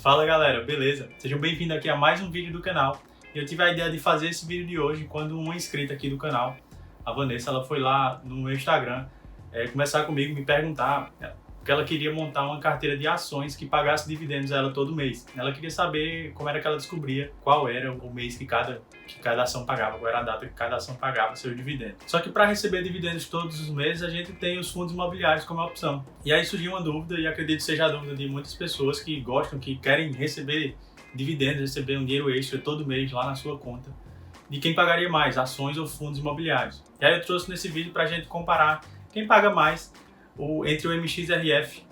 Fala galera, beleza? Sejam bem-vindos aqui a mais um vídeo do canal. Eu tive a ideia de fazer esse vídeo de hoje quando uma inscrita aqui do canal, a Vanessa, ela foi lá no meu Instagram conversar comigo, me perguntar que ela queria montar uma carteira de ações que pagasse dividendos a ela todo mês. Ela queria saber como era que ela descobria qual era o mês que cada ação pagava, qual era a data que cada ação pagava seus dividendos. Só que para receber dividendos todos os meses, a gente tem os fundos imobiliários como opção. E aí surgiu uma dúvida, e acredito que seja a dúvida de muitas pessoas que gostam, que querem receber dividendos, receber um dinheiro extra todo mês lá na sua conta, de quem pagaria mais, ações ou fundos imobiliários. E aí eu trouxe nesse vídeo para a gente comparar quem paga mais entre o MXRF,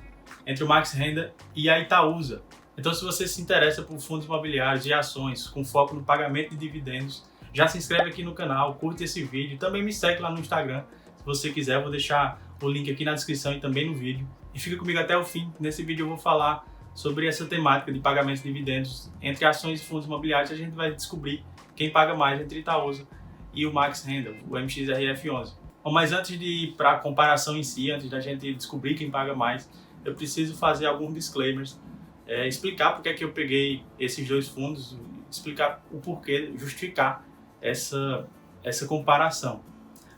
entre o Max Renda e a Itaúsa. Então, se você se interessa por fundos imobiliários e ações com foco no pagamento de dividendos, já se inscreve aqui no canal, curte esse vídeo, também me segue lá no Instagram, se você quiser. Eu vou deixar o link aqui na descrição e também no vídeo. E fica comigo até o fim. Nesse vídeo eu vou falar sobre essa temática de pagamento de dividendos entre ações e fundos imobiliários. A gente vai descobrir quem paga mais entre Itaúsa e o Max Renda, o MXRF11. Bom, mas antes de ir para a comparação em si, antes da gente descobrir quem paga mais, eu preciso fazer alguns disclaimers, explicar porque é que eu peguei esses dois fundos, explicar o porquê, justificar essa comparação.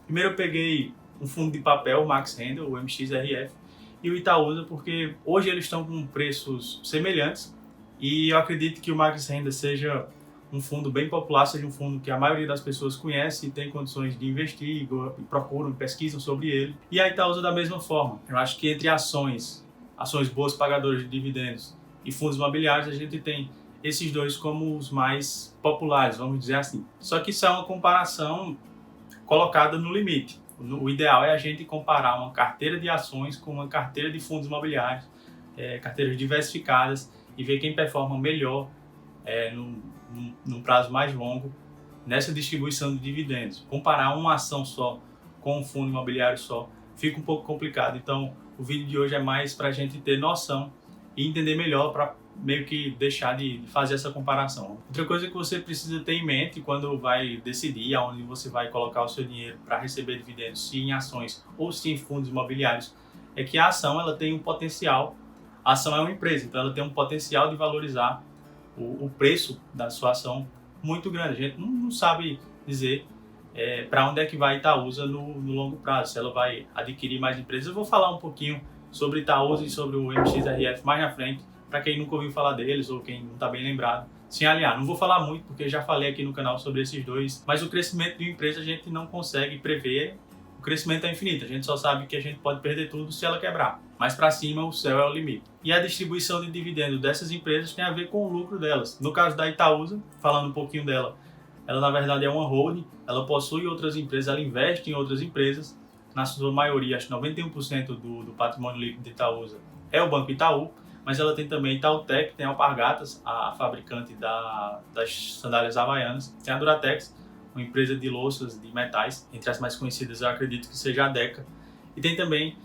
Primeiro eu peguei um fundo de papel, o Max Renda, o MXRF, e o Itaúsa, porque hoje eles estão com preços semelhantes e eu acredito que o Max Renda seja um fundo bem popular, seja um fundo que a maioria das pessoas conhece e tem condições de investir, e procuram, pesquisam sobre ele. E a Itaúsa da mesma forma. Eu acho que entre ações boas pagadoras de dividendos e fundos imobiliários, a gente tem esses dois como os mais populares, vamos dizer assim. Só que isso é uma comparação colocada no limite. O ideal é a gente comparar uma carteira de ações com uma carteira de fundos imobiliários, carteiras diversificadas, e ver quem performa melhor num prazo mais longo nessa distribuição de dividendos. Comparar uma ação só com um fundo imobiliário só fica um pouco complicado. Então o vídeo de hoje é mais para a gente ter noção e entender melhor, para meio que deixar de fazer essa comparação. Outra coisa que você precisa ter em mente quando vai decidir aonde você vai colocar o seu dinheiro para receber dividendos, se em ações ou se em fundos imobiliários, é que a ação ela tem um potencial. A ação é uma empresa, então ela tem um potencial de valorizar o preço da sua ação muito grande. A gente não sabe dizer para onde é que vai Itaúsa no longo prazo, se ela vai adquirir mais empresas. Eu vou falar um pouquinho sobre Itaúsa e sobre o MXRF mais na frente, para quem nunca ouviu falar deles ou quem não está bem lembrado. Sem aliar, não vou falar muito porque já falei aqui no canal sobre esses dois, mas o crescimento de uma empresa a gente não consegue prever. O crescimento é infinito, a gente só sabe que a gente pode perder tudo se ela quebrar. Mas para cima o céu é o limite. E a distribuição de dividendos dessas empresas tem a ver com o lucro delas. No caso da Itaúsa, falando um pouquinho dela, ela na verdade é uma holding, ela possui outras empresas, ela investe em outras empresas. Na sua maioria, acho que 91% do patrimônio líquido de Itaúsa é o Banco Itaú, mas ela tem também Itautec, tem a Alpargatas, a fabricante das sandálias havaianas, tem a Duratex, uma empresa de louças, de metais, entre as mais conhecidas eu acredito que seja a Deca, e tem também,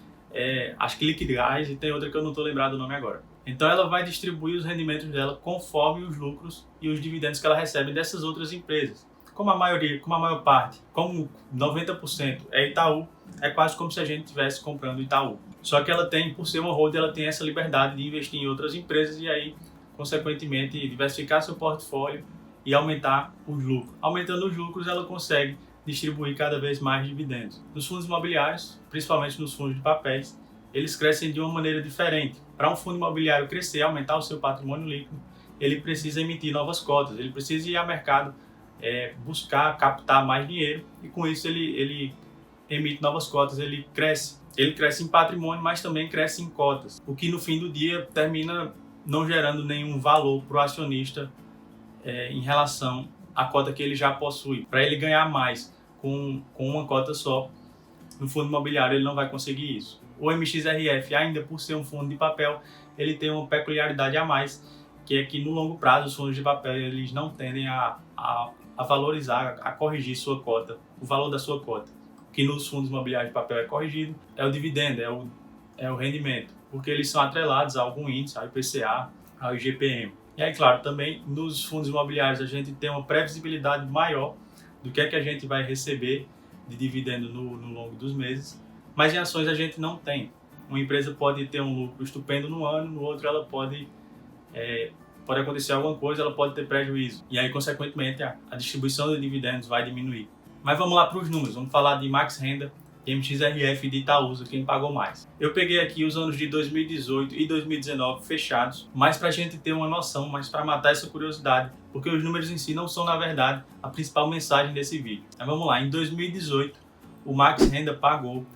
acho que Liquidgás, e tem outra que eu não estou lembrado o nome agora. Então ela vai distribuir os rendimentos dela conforme os lucros e os dividendos que ela recebe dessas outras empresas. Como a maior parte, como 90% é Itaú, é quase como se a gente estivesse comprando Itaú. Só que ela tem, por ser uma holding, ela tem essa liberdade de investir em outras empresas e aí, consequentemente, diversificar seu portfólio e aumentar os lucros. Aumentando os lucros, ela consegue distribuir cada vez mais dividendos. Nos fundos imobiliários, principalmente nos fundos de papéis, eles crescem de uma maneira diferente. Para um fundo imobiliário crescer, aumentar o seu patrimônio líquido, ele precisa emitir novas cotas, ele precisa ir ao mercado buscar captar mais dinheiro e com isso ele emite novas cotas, ele cresce em patrimônio, mas também cresce em cotas, o que no fim do dia termina não gerando nenhum valor para o acionista em relação à cota que ele já possui. Para ele ganhar mais com uma cota só, no fundo imobiliário ele não vai conseguir isso. O MXRF, ainda por ser um fundo de papel, ele tem uma peculiaridade a mais, que é que no longo prazo os fundos de papel eles não tendem a valorizar, a corrigir sua cota, o valor da sua cota. O que nos fundos imobiliários de papel é corrigido é o dividendo, é o rendimento, porque eles são atrelados a algum índice, ao IPCA, ao IGPM. E aí, claro, também nos fundos imobiliários a gente tem uma previsibilidade maior do que é que a gente vai receber de dividendo no longo dos meses, mas em ações a gente não tem. Uma empresa pode ter um lucro estupendo no ano, no outro ela pode pode acontecer alguma coisa, ela pode ter prejuízo. E aí, consequentemente, a distribuição de dividendos vai diminuir. Mas vamos lá para os números. Vamos falar de Max Renda, de MXRF e de Itaúsa, quem pagou mais. Eu peguei aqui os anos de 2018 e 2019 fechados, mais para a gente ter uma noção, mais para matar essa curiosidade, porque os números em si não são, na verdade, a principal mensagem desse vídeo. Mas vamos lá, em 2018, o Max Renda pagou,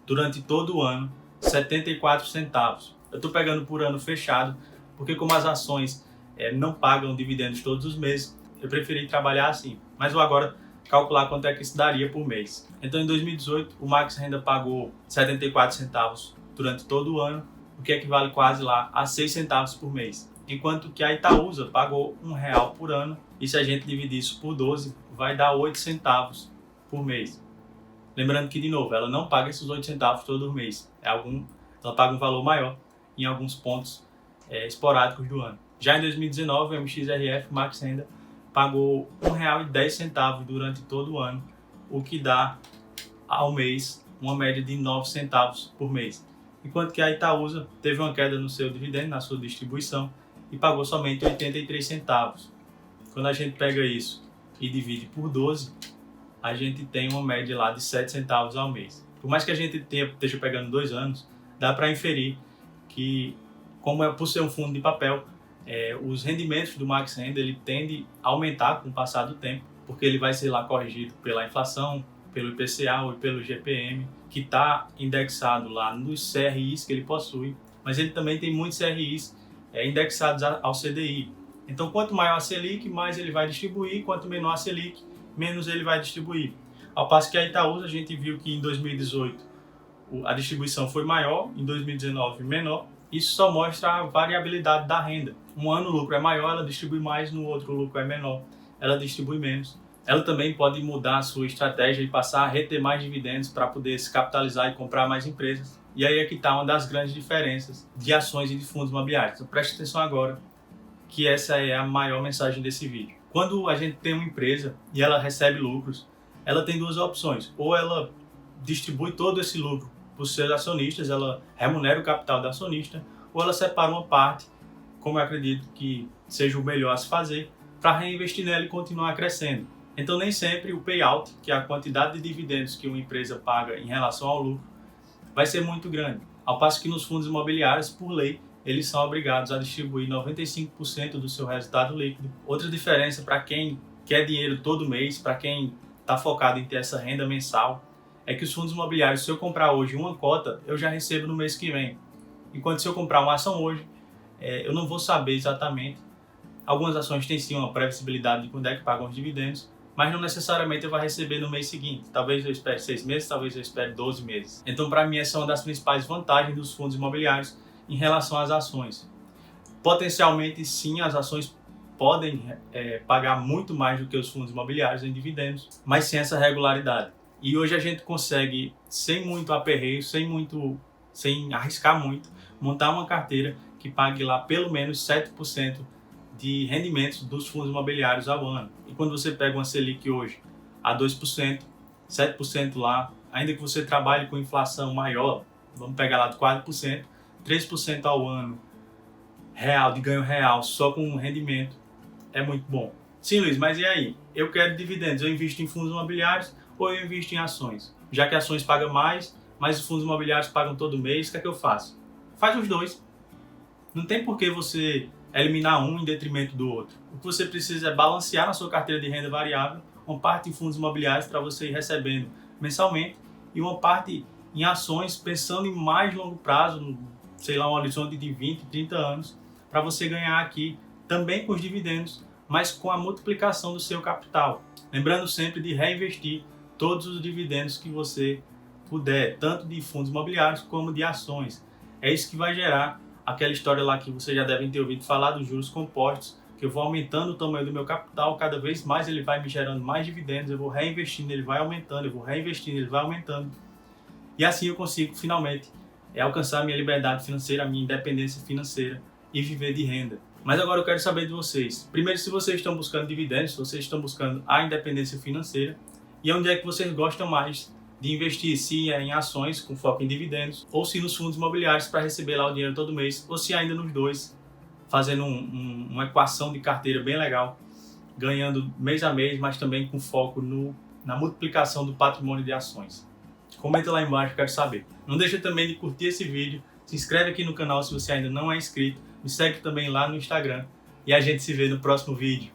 durante todo o ano, 74 centavos. Eu estou pegando por ano fechado, porque como as ações não pagam dividendos todos os meses, eu preferi trabalhar assim. Mas vou agora calcular quanto é que isso daria por mês. Então, em 2018, o Max Renda pagou 74 centavos durante todo o ano, o que equivale quase lá a 6 centavos por mês. Enquanto que a Itaúsa pagou R$1 por ano, e se a gente dividir isso por 12, vai dar 8 centavos por mês. Lembrando que, de novo, ela não paga esses 8 centavos todo mês. Ela paga um valor maior em alguns pontos esporádicos do ano. Já em 2019, o MXRF, Max Renda, pagou R$1,10 durante todo o ano, o que dá ao mês uma média de 9 centavos por mês. Enquanto que a Itaúsa teve uma queda no seu dividendo, na sua distribuição, e pagou somente 83 centavos. Quando a gente pega isso e divide por 12, a gente tem uma média lá de 7 centavos ao mês. Por mais que a gente esteja pegando 2 anos, dá para inferir que, por ser um fundo de papel, os rendimentos do Max Renda ele tende a aumentar com o passar do tempo, porque ele vai ser lá corrigido pela inflação, pelo IPCA ou pelo GPM, que está indexado lá nos CRIs que ele possui, mas ele também tem muitos CRIs indexados ao CDI. Então, quanto maior a Selic, mais ele vai distribuir, quanto menor a Selic, menos ele vai distribuir. Ao passo que a Itaúsa, a gente viu que em 2018 a distribuição foi maior, em 2019 menor. Isso só mostra a variabilidade da renda. Um ano o lucro é maior, ela distribui mais, no outro o lucro é menor, ela distribui menos. Ela também pode mudar a sua estratégia e passar a reter mais dividendos para poder se capitalizar e comprar mais empresas. E aí é que está uma das grandes diferenças de ações e de fundos imobiliários. Então preste atenção agora, que essa é a maior mensagem desse vídeo. Quando a gente tem uma empresa e ela recebe lucros, ela tem duas opções. Ou ela distribui todo esse lucro para os seus acionistas, ela remunera o capital do acionista, ou ela separa uma parte, como eu acredito que seja o melhor a se fazer, para reinvestir nela e continuar crescendo. Então nem sempre o payout, que é a quantidade de dividendos que uma empresa paga em relação ao lucro, vai ser muito grande. Ao passo que nos fundos imobiliários, por lei, eles são obrigados a distribuir 95% do seu resultado líquido. Outra diferença para quem quer dinheiro todo mês, para quem está focado em ter essa renda mensal, é que os fundos imobiliários, se eu comprar hoje uma cota, eu já recebo no mês que vem. Enquanto se eu comprar uma ação hoje, eu não vou saber exatamente. Algumas ações têm sim uma previsibilidade de quando é que pagam os dividendos, mas não necessariamente eu vou receber no mês seguinte. Talvez eu espere 6 meses, talvez eu espere 12 meses. Então, para mim, essa é uma das principais vantagens dos fundos imobiliários em relação às ações. Potencialmente, sim, as ações podem pagar muito mais do que os fundos imobiliários em dividendos, mas sem essa regularidade. E hoje a gente consegue, sem muito aperreio, sem arriscar muito, montar uma carteira que pague lá pelo menos 7% de rendimentos dos fundos imobiliários ao ano. E quando você pega uma Selic hoje a 2%, 7% lá, ainda que você trabalhe com inflação maior, vamos pegar lá de 4%, 3% ao ano real, de ganho real, só com rendimento, é muito bom. Sim, Luiz, mas e aí? Eu quero dividendos, eu invisto em fundos imobiliários ou eu invisto em ações? Já que ações pagam mais, mas os fundos imobiliários pagam todo mês, o que é que eu faço? Faz os dois. Não tem por que você eliminar um em detrimento do outro. O que você precisa é balancear na sua carteira de renda variável uma parte em fundos imobiliários para você ir recebendo mensalmente e uma parte em ações pensando em mais longo prazo, sei lá, um horizonte de 20, 30 anos, para você ganhar aqui também com os dividendos, mas com a multiplicação do seu capital. Lembrando sempre de reinvestir todos os dividendos que você puder, tanto de fundos imobiliários como de ações. É isso que vai gerar aquela história lá que vocês já devem ter ouvido falar dos juros compostos, que eu vou aumentando o tamanho do meu capital, cada vez mais ele vai me gerando mais dividendos, eu vou reinvestindo, ele vai aumentando, eu vou reinvestindo, ele vai aumentando. E assim eu consigo finalmente alcançar a minha liberdade financeira, a minha independência financeira e viver de renda. Mas agora eu quero saber de vocês. Primeiro, se vocês estão buscando dividendos, se vocês estão buscando a independência financeira, e onde é que vocês gostam mais de investir, se é em ações com foco em dividendos, ou se nos fundos imobiliários para receber lá o dinheiro todo mês, ou se ainda nos dois fazendo uma equação de carteira bem legal, ganhando mês a mês, mas também com foco na multiplicação do patrimônio de ações. Comenta lá embaixo, quero saber. Não deixa também de curtir esse vídeo, se inscreve aqui no canal se você ainda não é inscrito, me segue também lá no Instagram e a gente se vê no próximo vídeo.